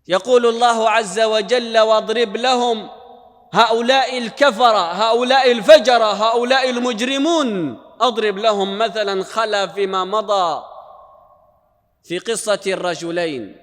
يقول الله عز وجل: واضرب لهم هؤلاء الكفرة، هؤلاء الفجرة، هؤلاء المجرمون، أضرب لهم مثلا خلا فيما مضى في قصة الرجلين،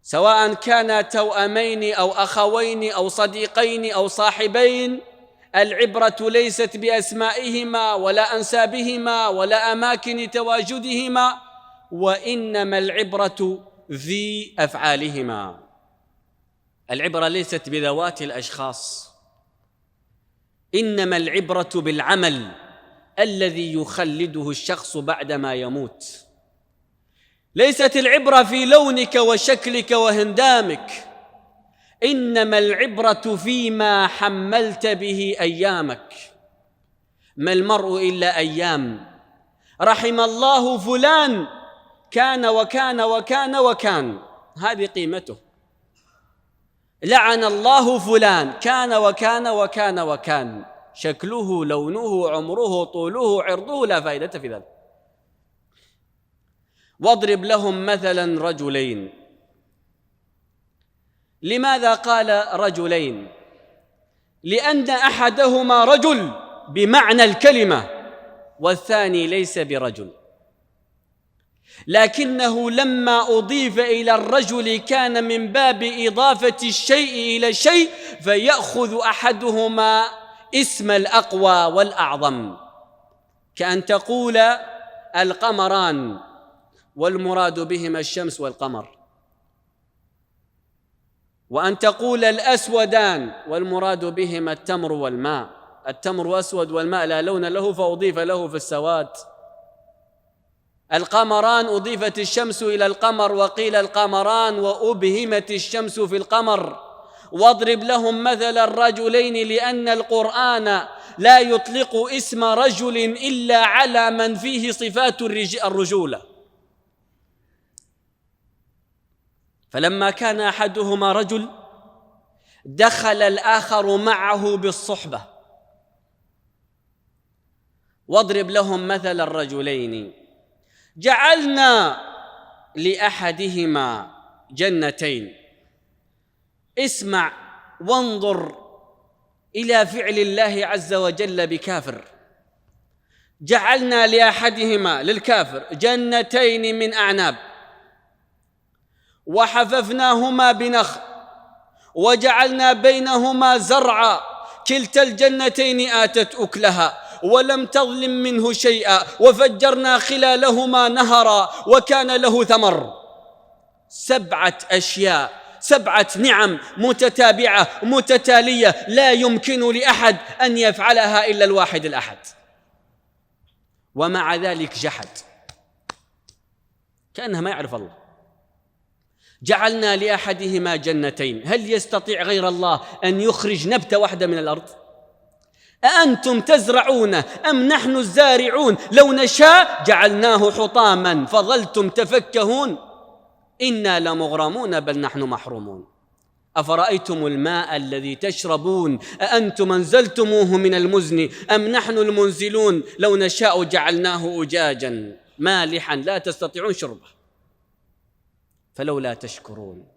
سواء كانا توأمين أو أخوين أو صديقين أو صاحبين، العبرة ليست بأسمائهما ولا أنسابهما ولا أماكن تواجدهما، وإنما العبرة في أفعالهما. العبرة ليست بذوات الأشخاص، إنما العبرة بالعمل الذي يخلده الشخص بعدما يموت. ليست العبرة في لونك وشكلك وهندامك، إنما العبرة فيما حملت به أيامك. ما المرء إلا أيام. رحم الله فلان كان وكان وكان وكان، هذه قيمته. لعن الله فلان كان وكان وكان وكان، شكله، لونه، عمره، طوله، عرضه، لا فائدة في ذلك. واضرب لهم مثلا رجلين. لماذا قال رجلين؟ لأن أحدهما رجل بمعنى الكلمة والثاني ليس برجل، لكنه لما أضيف إلى الرجل كان من باب إضافة الشيء إلى الشيء، فيأخذ أحدهما اسم الأقوى والأعظم، كأن تقول القمران والمراد بهما الشمس والقمر، وأن تقول الأسودان والمراد بهما التمر والماء. التمر أسود والماء لا لون له فأضيف له في السواد. القمران أضيفت الشمس إلى القمر وقيل القمران وأبهمت الشمس في القمر. واضرب لهم مثل الرجلين، لأن القرآن لا يطلق اسم رجل إلا على من فيه صفات الرجولة. فلما كان أحدهما رجل دخل الآخر معه بالصحبة. واضرب لهم مثل الرجلين جعلنا لأحدهما جنتين. اسمع وانظر إلى فعل الله عز وجل بكافر. جعلنا لأحدهما، للكافر، جنتين من أعناب وحففناهما بنخل وجعلنا بينهما زرعا، كلتا الجنتين آتت أكلها ولم تظلم منه شيئا وفجرنا خلالهما نهرا وكان له ثمر. 7 أشياء، 7 نعم متتابعة متتالية لا يمكن لأحد أن يفعلها إلا الواحد الأحد، ومع ذلك جحد كأنها ما يعرف الله. جعلنا لأحدهما جنتين. هل يستطيع غير الله أن يخرج نبتة واحدة من الأرض؟ أأنتم تزرعون أم نحن الزارعون؟ لو نشاء جعلناه حطاما فظلتم تفكهون إنا لمغرمون بل نحن محرومون. أفرأيتم الماء الذي تشربون أأنتم أنزلتموه من المزن أم نحن المنزلون؟ لو نشاء جعلناه أجاجا مالحا لا تستطيعون شربه فلولا تشكرون.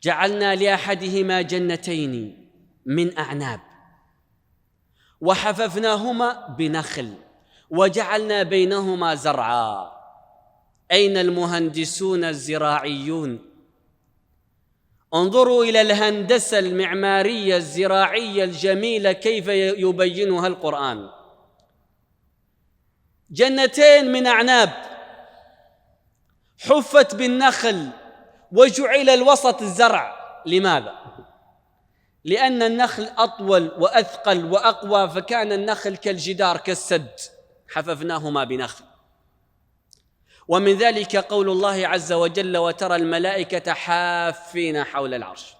جعلنا لأحدهما جنتين من أعناب وحففناهما بنخل وجعلنا بينهما زرعا. أين المهندسون الزراعيون؟ انظروا إلى الهندسة المعمارية الزراعية الجميلة كيف يبينها القرآن. جنتين من أعناب حفت بالنخل وجعل الوسط الزرع. لماذا؟ لأن النخل أطول وأثقل وأقوى، فكان النخل كالجدار كالسد، حففناهما بنخل. ومن ذلك قول الله عز وجل: وترى الملائكة حافين حول العرش.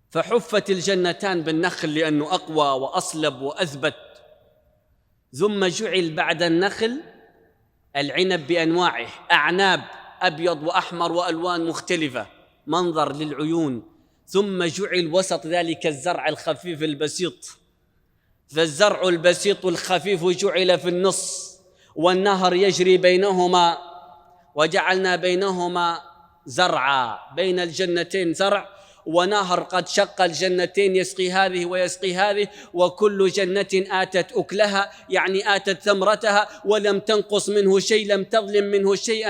فحفت الجنتان بالنخل لأنه أقوى وأصلب وأثبت. ثم جعل بعد النخل العنب بأنواعه، أعناب أبيض وأحمر وألوان مختلفة، منظر للعيون. ثم جعل وسط ذلك الزرع الخفيف البسيط، فالزرع البسيط الخفيف جعل في النص والنهر يجري بينهما، وجعلنا بينهما زرعا، بين الجنتين زرع ونهر قد شق الجنتين يسقي هذه ويسقي هذه، وكل جنة آتت أكلها، يعني آتت ثمرتها ولم تنقص منه شيء، لم تظلم منه شيء،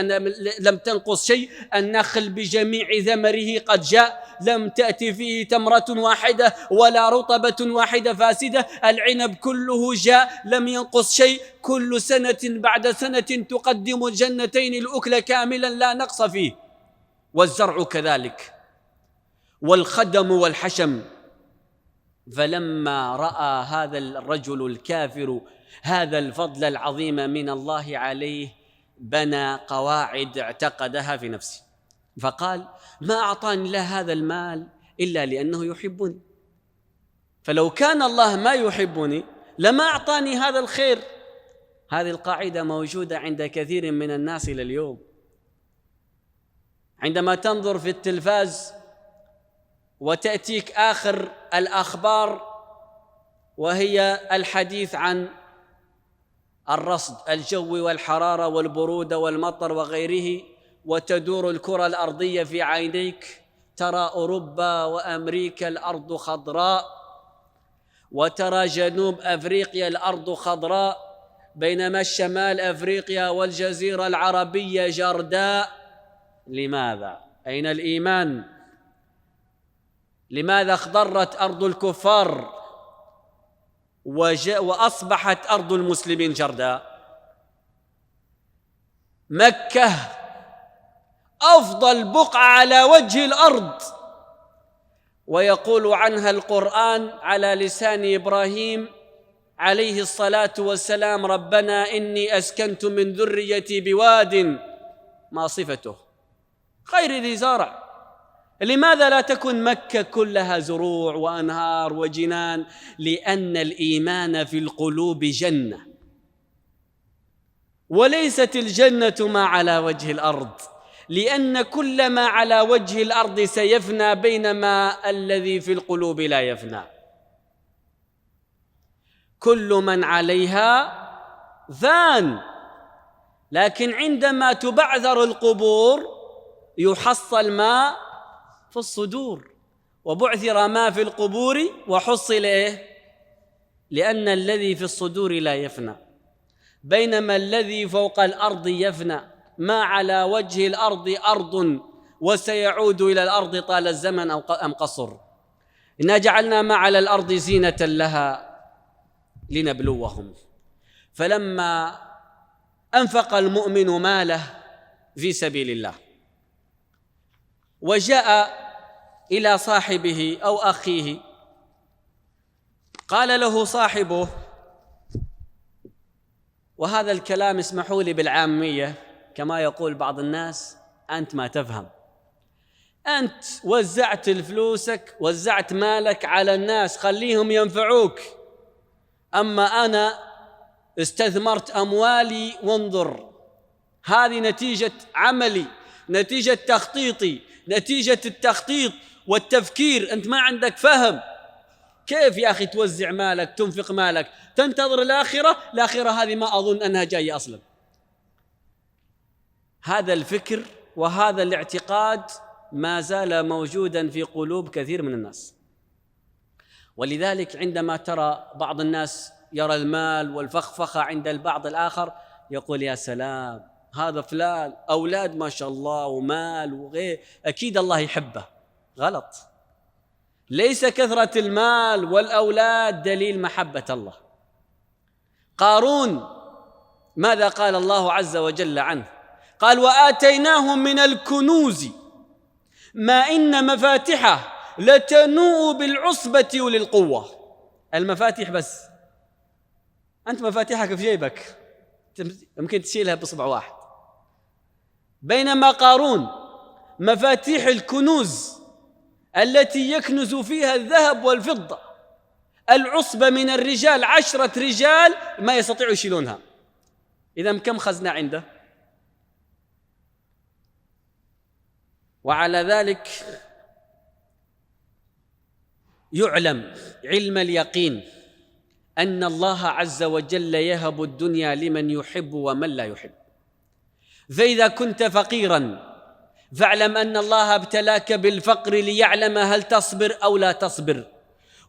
لم تنقص شيء. النخل بجميع ثمره قد جاء، لم تأتي فيه تمرة واحدة ولا رطبة واحدة فاسدة. العنب كله جاء لم ينقص شيء، كل سنة بعد سنة تقدم الجنتين الأكل كاملا لا نقص فيه. والزرع كذلك، والخدم والحشم. فلما رأى هذا الرجل الكافر هذا الفضل العظيم من الله عليه بنى قواعد اعتقدها في نفسه، فقال: ما أعطاني الله هذا المال إلا لأنه يحبني، فلو كان الله ما يحبني لما أعطاني هذا الخير. هذه القاعدة موجودة عند كثير من الناس إلى اليوم. عندما تنظر في التلفاز وتأتيك آخر الأخبار وهي الحديث عن الرصد الجوي والحرارة والبرودة والمطر وغيره، وتدور الكرة الأرضية في عينيك، ترى أوروبا وأمريكا الأرض خضراء، وترى جنوب أفريقيا الأرض خضراء، بينما الشمال أفريقيا والجزيرة العربية جرداء. لماذا؟ أين الإيمان؟ لماذا اخضرت أرض الكفار وأصبحت أرض المسلمين جرداء؟ مكة أفضل بقعة على وجه الأرض، ويقول عنها القرآن على لسان إبراهيم عليه الصلاة والسلام: ربنا إني أسكنت من ذريتي بواد، ما صفته؟ غير ذي زرع. لماذا لا تكون مكة كلها زروع وأنهار وجنان؟ لأن الإيمان في القلوب جنة، وليست الجنة ما على وجه الأرض، لأن كل ما على وجه الأرض سيفنى، بينما الذي في القلوب لا يفنى. كل من عليها فان، لكن عندما تبعثر القبور يحصل ما في الصدور، وبعثر ما في القبور وحصل لأن الذي في الصدور لا يفنى، بينما الذي فوق الأرض يفنى. ما على وجه الأرض أرض وسيعود إلى الأرض طال الزمن أم قصر. إنا جعلنا ما على الأرض زينة لها لنبلوهم. فلما أنفق المؤمن ماله في سبيل الله وجاء إلى صاحبه أو أخيه، قال له صاحبه، وهذا الكلام اسمحوا لي بالعامية كما يقول بعض الناس: أنت ما تفهم، أنت وزعت فلوسك، وزعت مالك على الناس، خليهم ينفعوك، أما أنا استثمرت أموالي، وانظر هذه نتيجة عملي، نتيجة تخطيطي، نتيجة التخطيط والتفكير. أنت ما عندك فهم. كيف يا أخي توزع مالك، تنفق مالك، تنتظر الآخرة هذه ما أظن أنها جاية أصلا. هذا الفكر وهذا الاعتقاد ما زال موجودا في قلوب كثير من الناس. ولذلك عندما ترى بعض الناس يرى المال والفخفخة عند البعض الآخر يقول: يا سلام، هذا فلان أولاد ما شاء الله ومال وغير، أكيد الله يحبه. غلط. ليس كثرة المال والأولاد دليل محبة الله. قارون ماذا قال الله عز وجل عنه؟ قال: وآتيناهم من الكنوز ما إن مفاتحه لتنوء بالعصبة أولي القوة. المفاتيح بس، أنت مفاتيحك في جيبك يمكن تشيلها بصبع واحد، بينما قارون مفاتيح الكنوز التي يكنز فيها الذهب والفضة، العصبة من الرجال 10 رجال ما يستطيعوا يشيلونها. إذا كم خزنة عنده؟ وعلى ذلك يعلم علم اليقين أن الله عز وجل يهب الدنيا لمن يحب ومن لا يحب. فإذا كنت فقيراً فاعلم أن الله ابتلاك بالفقر ليعلم هل تصبر أو لا تصبر،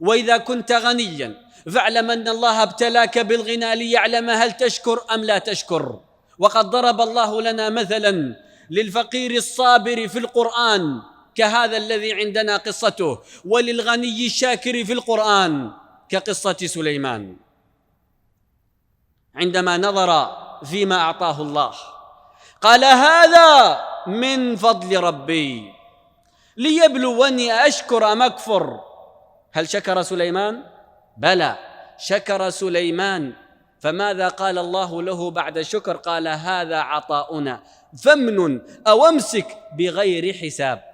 وإذا كنت غنياً فاعلم أن الله ابتلاك بالغنى ليعلم هل تشكر أم لا تشكر. وقد ضرب الله لنا مثلاً للفقير الصابر في القرآن كهذا الذي عندنا قصته، وللغني الشاكر في القرآن كقصة سليمان عندما نظر فيما أعطاه الله قال: هذا من فضل ربي ليبلوني أشكر أم أكفر. هل شكر سليمان؟ بلى، شكر سليمان. فماذا قال الله له بعد الشكر؟ قال: هذا عطاؤنا فامنن أو امسك بغير حساب.